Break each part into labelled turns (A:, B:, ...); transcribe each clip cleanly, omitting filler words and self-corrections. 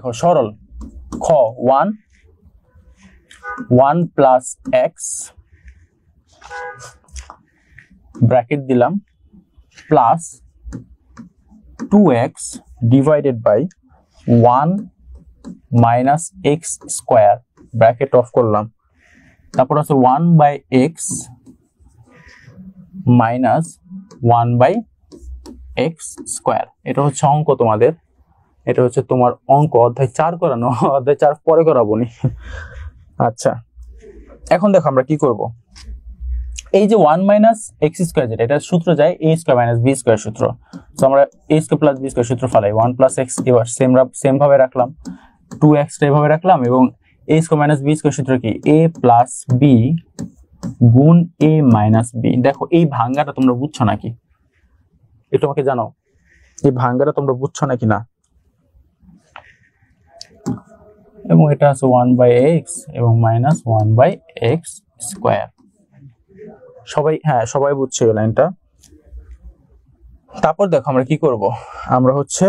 A: দেখো সরল খ 1 প্লাস এক্স ব্র্যাকেট দিলাম plus 2x divided by 1 minus x square bracket off করলাম, তারপর আছে 1 by x minus 1 by x square. এটা হচ্ছে অঙ্ক তোমাদের, এটা হচ্ছে তোমার অঙ্ক অধ্যায় 4 করানো, অধ্যায় 4 পরে করাবো নি। আচ্ছা এখন দেখো আমরা কি করব, এই যে 1 মাইনাস এক্স স্কোয়ার যেটা এটা সূত্র যায় a square minus b square সূত্র, তো আমরা a square plus b square সূত্র ফালাই 1 প্লাস এক্স এবার সেম ভাবে রাখলাম, 2x এভাবে রাখলাম এবং a square minus b square সূত্র কি a প্লাস বি গুণ a মাইনাস বি। দেখো এই ভাঙ্গাটা তোমরা বুঝছো নাকি, একটু আমাকে জানাও এই ভাঙ্গাটা তোমরা বুঝছো নাকি না। এবং এটা আছে 1 বাই এক্স এবং মাইনাস 1 বাই এক্স স্কোয়ার। সবাই হ্যাঁ সবাই বুঝছে এই লাইনটা। তারপর দেখো আমরা কি করব, আমরা হচ্ছে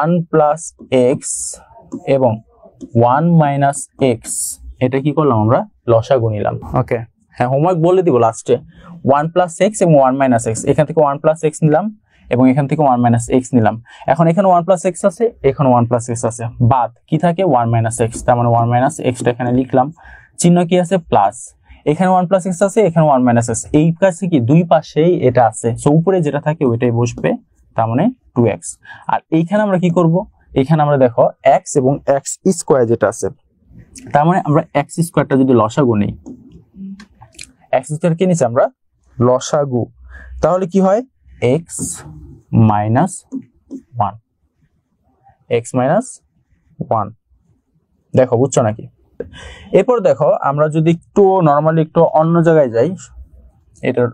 A: 1 প্লাস এক্স এবং 1 মাইনাস এক্স এটা কি করলাম আমরা লসাগু নিলাম। ওকে হ্যাঁ হোমওয়ার্ক বলে দিব লাস্টে। 1 প্লাস এক্স এবং 1 মাইনাস এক্স, এখান থেকে 1 প্লাস এক্স নিলাম এবং এখান থেকে 1 মাইনাস এক্স নিলাম। এখন এখানে 1 প্লাস এক্স আছে, এখানে 1 প্লাস এক্স আছে, বাদ কি থাকে 1 মাইনাস এক্স, তার মানে 1 মাইনাস এক্সটা এখানে লিখলাম, চিহ্ন কি আছে প্লাস, এখানে 1 প্লাস এক্স আছে, এখানে 1 মাইনাস এক্স, এই কাছে কি দুই পাশেই এটা আছে, সো উপরে যেটা থাকে ওইটাই বসবে, তার মানে 2x। আর এইখানে আমরা কি করব, এখানে আমরা দেখো x এবং x স্কয়ার যেটা আছে, তার মানে আমরা x স্কয়ারটা যদি লসাগু নেই, x স্কয়ার কি নিছি আমরা লসাগু, তাহলে কি হয় x মাইনাস 1, x মাইনাস 1। দেখো বুঝছো নাকি। এরপর দেখো আমরা যদি একটু নরমালি একটু অন্য জায়গায় যাই, এটার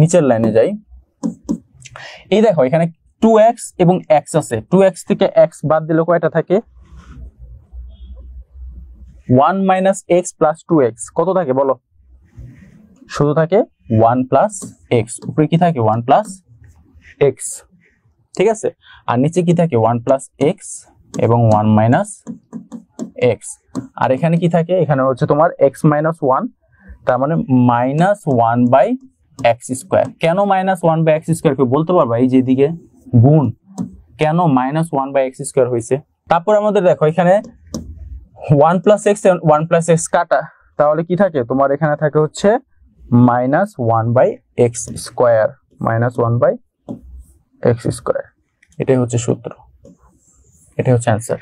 A: নিচের লাইনে যাই, এই দেখো এখানে 2x এবং x আছে, 2x থেকে x বাদ দিলে কয়টা থাকে 1 মাইনাস x প্লাস 2x, কত থাকে বলো, শুধু থাকে 1 প্লাস x, উপরে কি থাকে 1 প্লাস x, ঠিক আছে, আর নিচে কি থাকে 1 প্লাস x এবং 1 মাইনাস x, আর এখানে কি থাকে, এখানে হচ্ছে তোমার x মাইনাস 1, তার মানে মাইনাস 1 বাই x স্কয়ার। কেন মাইনাস 1 বাই x স্কয়ার কেউ বলতে পারবা, এই যে এদিকে গুণ, কেন মাইনাস 1 বাই x স্কয়ার হয়েছে। তারপর আমাদের দেখো এখানে 1 প্লাস x 1 প্লাস x কাটা, তাহলে কি থাকে তোমার এখানে থাকে হচ্ছে minus 1 by x square, minus 1 by x square. এটাই হচ্ছে সূত্র, এটাই হচ্ছে অ্যান্সার।